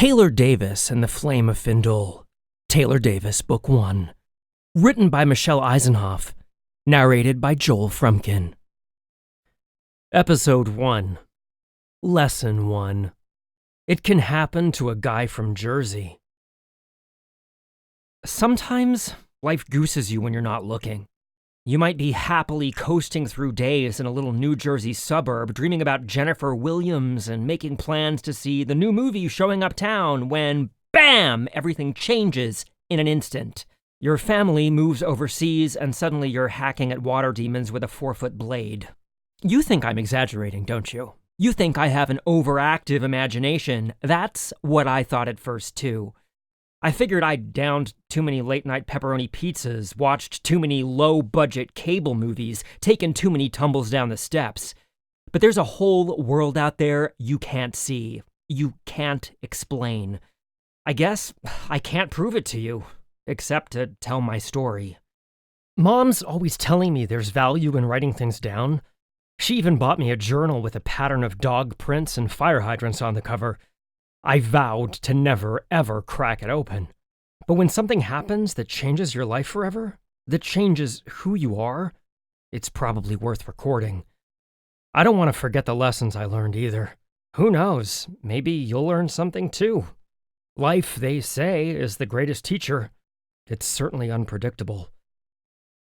Taylor Davis and the Flame of Findul. Taylor Davis, Book 1. Written by Michelle Eisenhoff. Narrated by Joel Frumkin. Episode 1. Lesson 1. It can happen to a guy from Jersey. Sometimes life gooses you when you're not looking. You might be happily coasting through days in a little New Jersey suburb, dreaming about Jennifer Williams and making plans to see the new movie showing uptown when, bam, everything changes in an instant. Your family moves overseas and suddenly you're hacking at water demons with a 4-foot blade. You think I'm exaggerating, don't you? You think I have an overactive imagination. That's what I thought at first, too. I figured I'd downed too many late-night pepperoni pizzas, watched too many low-budget cable movies, taken too many tumbles down the steps. But there's a whole world out there you can't see. You can't explain. I guess I can't prove it to you, except to tell my story. Mom's always telling me there's value in writing things down. She even bought me a journal with a pattern of dog prints and fire hydrants on the cover. I vowed to never, ever crack it open. But when something happens that changes your life forever, that changes who you are, it's probably worth recording. I don't want to forget the lessons I learned either. Who knows, maybe you'll learn something too. Life, they say, is the greatest teacher. It's certainly unpredictable.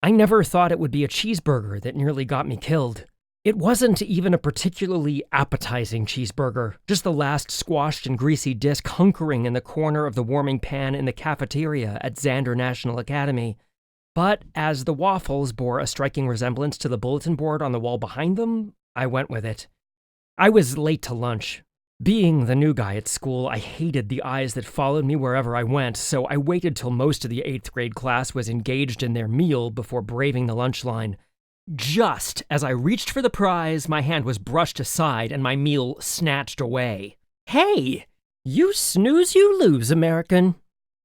I never thought it would be a cheeseburger that nearly got me killed. It wasn't even a particularly appetizing cheeseburger, just the last squashed and greasy disc hunkering in the corner of the warming pan in the cafeteria at Xander National Academy. But as the waffles bore a striking resemblance to the bulletin board on the wall behind them, I went with it. I was late to lunch. Being the new guy at school, I hated the eyes that followed me wherever I went, so I waited till most of the 8th grade class was engaged in their meal before braving the lunch line. Just as I reached for the prize, my hand was brushed aside and my meal snatched away. "Hey, you snooze, you lose, American."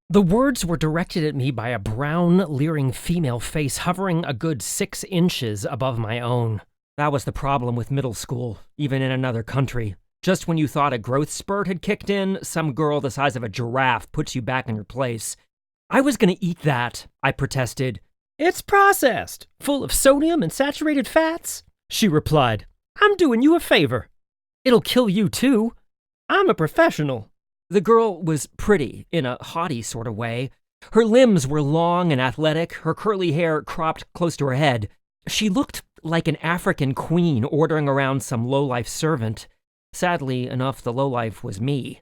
The words were directed at me by a brown, leering female face hovering a good 6 inches above my own. That was the problem with middle school, even in another country. Just when you thought a growth spurt had kicked in, some girl the size of a giraffe puts you back in your place. "I was gonna eat that," I protested. "It's processed, full of sodium and saturated fats," she replied. "I'm doing you a favor." "It'll kill you too. I'm a professional." The girl was pretty, in a haughty sort of way. Her limbs were long and athletic, her curly hair cropped close to her head. She looked like an African queen ordering around some lowlife servant. Sadly enough, the lowlife was me.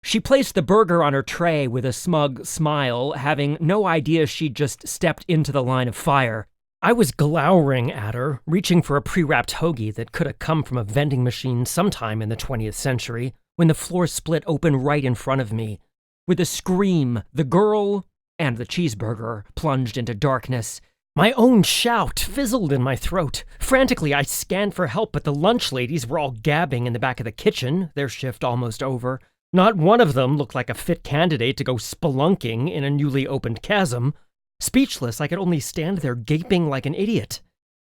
She placed the burger on her tray with a smug smile, having no idea she'd just stepped into the line of fire. I was glowering at her, reaching for a pre-wrapped hoagie that could have come from a vending machine sometime in the 20th century, when the floor split open right in front of me. With a scream, the girl and the cheeseburger plunged into darkness. My own shout fizzled in my throat. Frantically, I scanned for help, but the lunch ladies were all gabbing in the back of the kitchen, their shift almost over. Not one of them looked like a fit candidate to go spelunking in a newly opened chasm. Speechless, I could only stand there gaping like an idiot.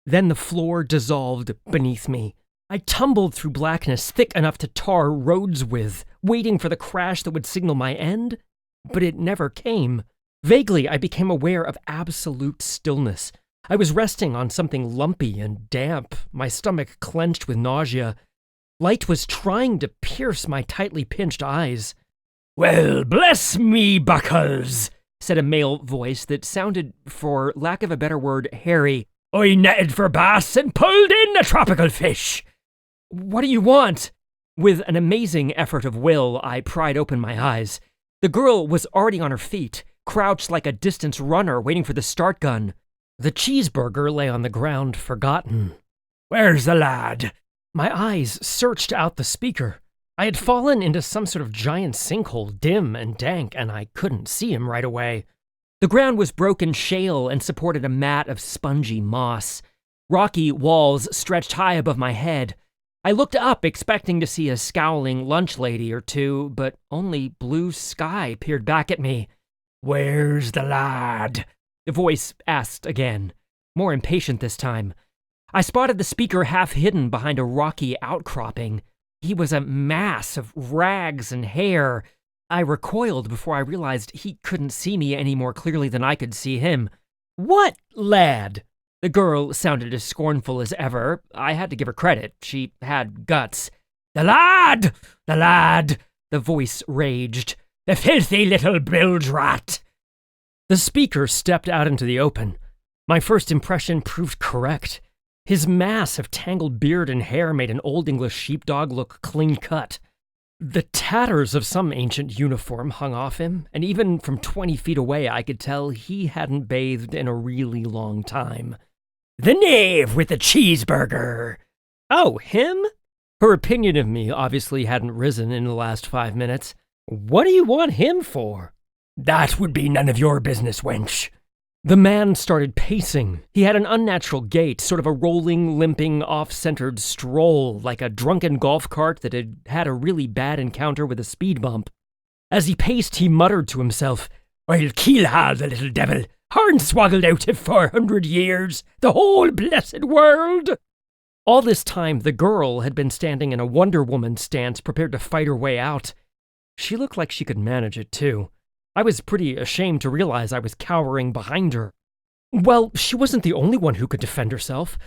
Then the floor dissolved beneath me. I tumbled through blackness thick enough to tar roads with, waiting for the crash that would signal my end. But it never came. Vaguely, I became aware of absolute stillness. I was resting on something lumpy and damp, my stomach clenched with nausea. Light was trying to pierce my tightly pinched eyes. "Well, bless me buckles," said a male voice that sounded, for lack of a better word, hairy. "I netted for bass and pulled in a tropical fish." "What do you want?" With an amazing effort of will, I pried open my eyes. The girl was already on her feet, crouched like a distance runner waiting for the start gun. The cheeseburger lay on the ground, forgotten. "Where's the lad?" My eyes searched out the speaker. I had fallen into some sort of giant sinkhole, dim and dank, and I couldn't see him right away. The ground was broken shale and supported a mat of spongy moss. Rocky walls stretched high above my head. I looked up, expecting to see a scowling lunch lady or two, but only blue sky peered back at me. "Where's the lad?" the voice asked again, more impatient this time. I spotted the speaker half hidden behind a rocky outcropping. He was a mass of rags and hair. I recoiled before I realized he couldn't see me any more clearly than I could see him. "What lad?" The girl sounded as scornful as ever. I had to give her credit. She had guts. "The lad! The lad!" the voice raged. "The filthy little bilge rat!" The speaker stepped out into the open. My first impression proved correct. His mass of tangled beard and hair made an Old English sheepdog look clean-cut. The tatters of some ancient uniform hung off him, and even from 20 feet away I could tell he hadn't bathed in a really long time. "The knave with the cheeseburger!" "Oh, him?" Her opinion of me obviously hadn't risen in the last 5 minutes. "What do you want him for?" "That would be none of your business, wench." The man started pacing. He had an unnatural gait, sort of a rolling, limping, off-centered stroll, like a drunken golf cart that had had a really bad encounter with a speed bump. As he paced, he muttered to himself, "I'll kill ha the little devil, hornswoggled out of 400 years, the whole blessed world." All this time, the girl had been standing in a Wonder Woman stance, prepared to fight her way out. She looked like she could manage it, too. I was pretty ashamed to realize I was cowering behind her. Well, she wasn't the only one who could defend herself.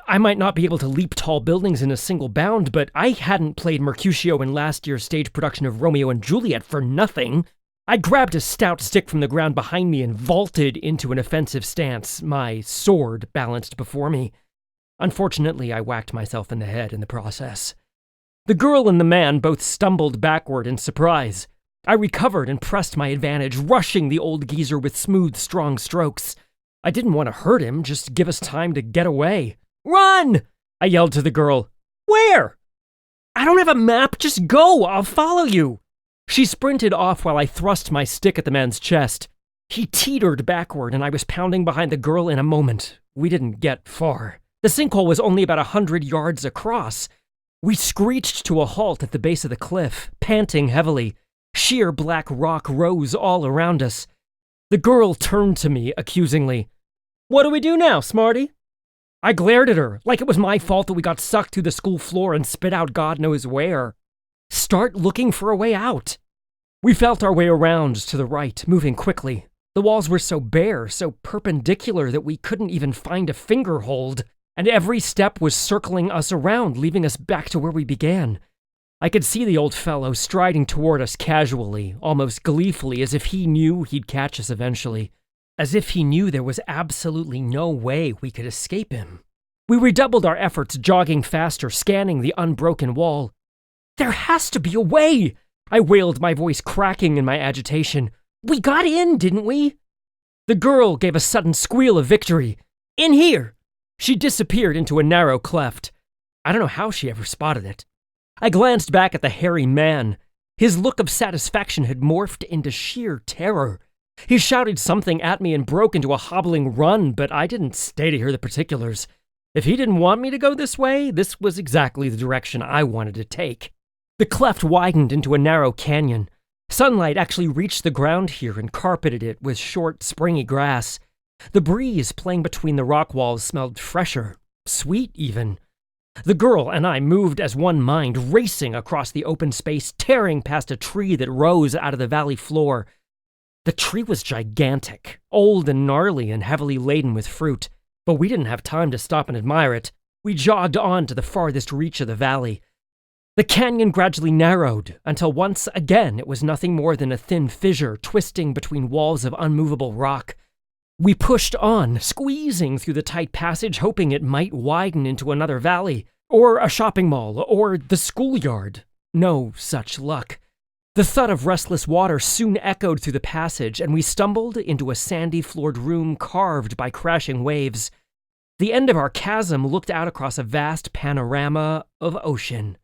I might not be able to leap tall buildings in a single bound, but I hadn't played Mercutio in last year's stage production of Romeo and Juliet for nothing. I grabbed a stout stick from the ground behind me and vaulted into an offensive stance, my sword balanced before me. Unfortunately, I whacked myself in the head in the process. The girl and the man both stumbled backward in surprise. I recovered and pressed my advantage, rushing the old geezer with smooth, strong strokes. I didn't want to hurt him, just give us time to get away. "Run!" I yelled to the girl. "Where?" "I don't have a map, just go, I'll follow you." She sprinted off while I thrust my stick at the man's chest. He teetered backward and I was pounding behind the girl in a moment. We didn't get far. The sinkhole was only about 100 yards across. We screeched to a halt at the base of the cliff, panting heavily. Sheer black rock rose all around us. The girl turned to me accusingly. "What do we do now, smarty?" I glared at her, like it was my fault that we got sucked through the school floor and spit out God knows where. "Start looking for a way out." We felt our way around to the right, moving quickly. The walls were so bare, so perpendicular that we couldn't even find a finger hold, and every step was circling us around, leaving us back to where we began. I could see the old fellow striding toward us casually, almost gleefully, as if he knew he'd catch us eventually. As if he knew there was absolutely no way we could escape him. We redoubled our efforts, jogging faster, scanning the unbroken wall. "There has to be a way!" I wailed, my voice cracking in my agitation. "We got in, didn't we?" The girl gave a sudden squeal of victory. "In here!" She disappeared into a narrow cleft. I don't know how she ever spotted it. I glanced back at the hairy man. His look of satisfaction had morphed into sheer terror. He shouted something at me and broke into a hobbling run, but I didn't stay to hear the particulars. If he didn't want me to go this way, this was exactly the direction I wanted to take. The cleft widened into a narrow canyon. Sunlight actually reached the ground here and carpeted it with short, springy grass. The breeze playing between the rock walls smelled fresher, sweet even. The girl and I moved as one mind, racing across the open space, tearing past a tree that rose out of the valley floor. The tree was gigantic, old and gnarly and heavily laden with fruit, but we didn't have time to stop and admire it. We jogged on to the farthest reach of the valley. The canyon gradually narrowed, until once again it was nothing more than a thin fissure twisting between walls of unmovable rock. We pushed on, squeezing through the tight passage, hoping it might widen into another valley, or a shopping mall, or the schoolyard. No such luck. The thud of restless water soon echoed through the passage, and we stumbled into a sandy-floored room carved by crashing waves. The end of our chasm looked out across a vast panorama of ocean.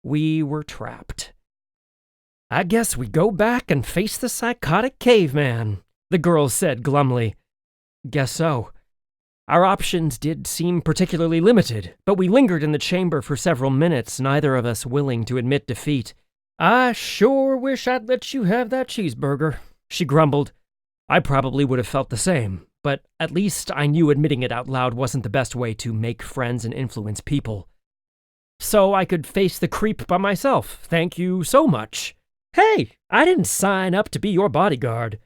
We were trapped. "I guess we go back and face the psychotic caveman," the girl said glumly. "Guess so." Our options did seem particularly limited, but we lingered in the chamber for several minutes, neither of us willing to admit defeat. "I sure wish I'd let you have that cheeseburger," she grumbled. I probably would have felt the same, but at least I knew admitting it out loud wasn't the best way to make friends and influence people. So I could face the creep by myself. Thank you so much. Hey, I didn't sign up to be your bodyguard.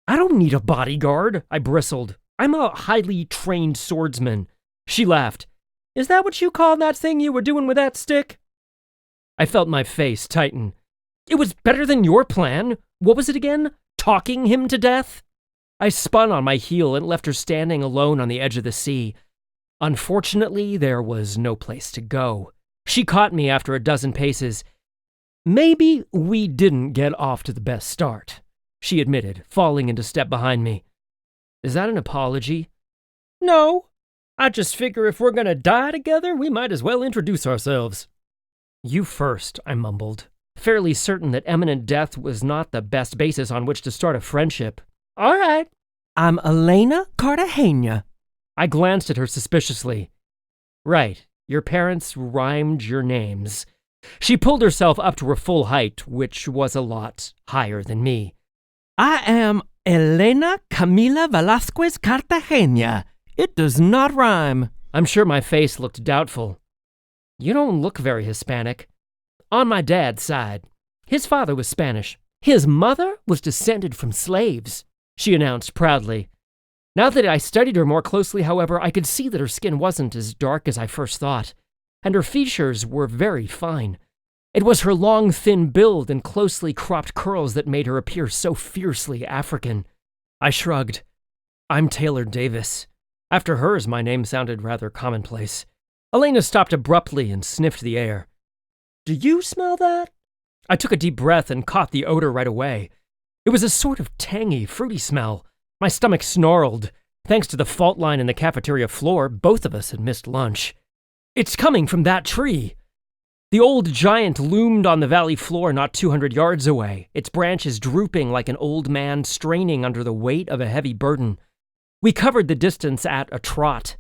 I don't need a bodyguard, I bristled. I'm a highly trained swordsman. She laughed. Is that what you call that thing you were doing with that stick? I felt my face tighten. It was better than your plan. What was it again? Talking him to death? I spun on my heel and left her standing alone on the edge of the sea. Unfortunately, there was no place to go. She caught me after a dozen paces. Maybe we didn't get off to the best start, she admitted, falling into step behind me. Is that an apology? No. I just figure if we're gonna die together, we might as well introduce ourselves. You first, I mumbled, fairly certain that imminent death was not the best basis on which to start a friendship. All right. I'm Elena Cartagena. I glanced at her suspiciously. Right. Your parents rhymed your names. She pulled herself up to her full height, which was a lot higher than me. I am Elena Camila Velasquez Cartagena. It does not rhyme. I'm sure my face looked doubtful. You don't look very Hispanic. On my dad's side. His father was Spanish. His mother was descended from slaves, she announced proudly. Now that I studied her more closely, however, I could see that her skin wasn't as dark as I first thought, and her features were very fine. It was her long, thin build and closely cropped curls that made her appear so fiercely African. I shrugged. I'm Taylor Davis. After hers, my name sounded rather commonplace. Elena stopped abruptly and sniffed the air. Do you smell that? I took a deep breath and caught the odor right away. It was a sort of tangy, fruity smell. My stomach snarled. Thanks to the fault line in the cafeteria floor, both of us had missed lunch. It's coming from that tree. The old giant loomed on the valley floor not 200 yards away, its branches drooping like an old man straining under the weight of a heavy burden. We covered the distance at a trot.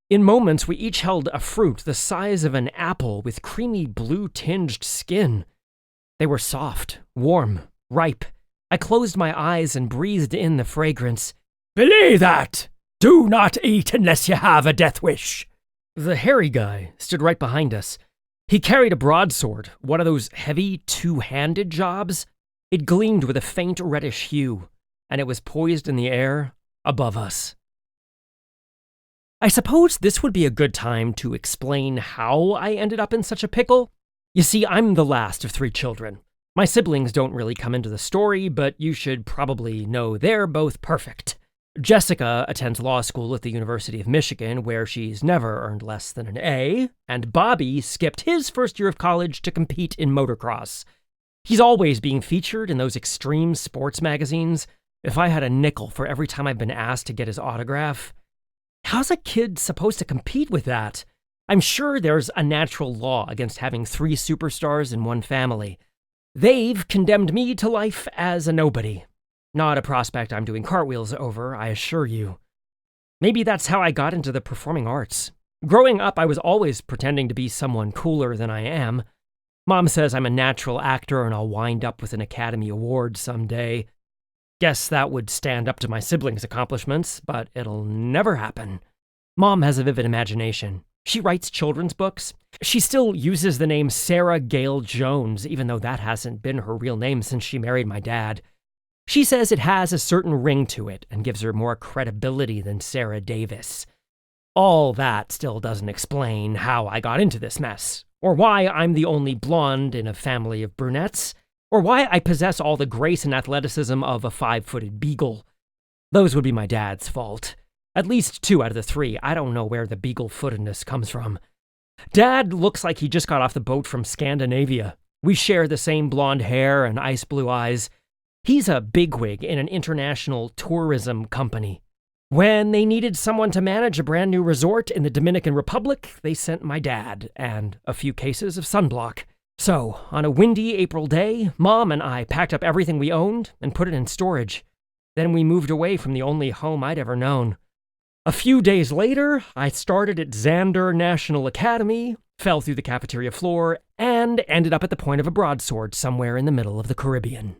In moments, we each held a fruit the size of an apple with creamy blue-tinged skin. They were soft, warm, ripe. I closed my eyes and breathed in the fragrance. Belay that! Do not eat unless you have a death wish. The hairy guy stood right behind us. He carried a broadsword, one of those heavy two-handed jobs. It gleamed with a faint reddish hue, and it was poised in the air above us. I suppose this would be a good time to explain how I ended up in such a pickle. You see, I'm the last of 3 children. My siblings don't really come into the story, but you should probably know they're both perfect. Jessica attends law school at the University of Michigan, where she's never earned less than an A, and Bobby skipped his first year of college to compete in motocross. He's always being featured in those extreme sports magazines. If I had a nickel for every time I've been asked to get his autograph. How's a kid supposed to compete with that? I'm sure there's a natural law against having 3 superstars in one family. They've condemned me to life as a nobody. Not a prospect I'm doing cartwheels over, I assure you. Maybe that's how I got into the performing arts. Growing up, I was always pretending to be someone cooler than I am. Mom says I'm a natural actor and I'll wind up with an Academy Award someday. Guess that would stand up to my siblings' accomplishments, but it'll never happen. Mom has a vivid imagination. She writes children's books. She still uses the name Sarah Gale Jones, even though that hasn't been her real name since she married my dad. She says it has a certain ring to it and gives her more credibility than Sarah Davis. All that still doesn't explain how I got into this mess, or why I'm the only blonde in a family of brunettes, or why I possess all the grace and athleticism of a 5-footed beagle. Those would be my dad's fault. At least 2 out of the 3. I don't know where the beagle-footedness comes from. Dad looks like he just got off the boat from Scandinavia. We share the same blonde hair and ice blue eyes. He's a bigwig in an international tourism company. When they needed someone to manage a brand new resort in the Dominican Republic, they sent my dad and a few cases of sunblock. So, on a windy April day, Mom and I packed up everything we owned and put it in storage. Then we moved away from the only home I'd ever known. A few days later, I started at Xander National Academy, fell through the cafeteria floor, and ended up at the point of a broadsword somewhere in the middle of the Caribbean.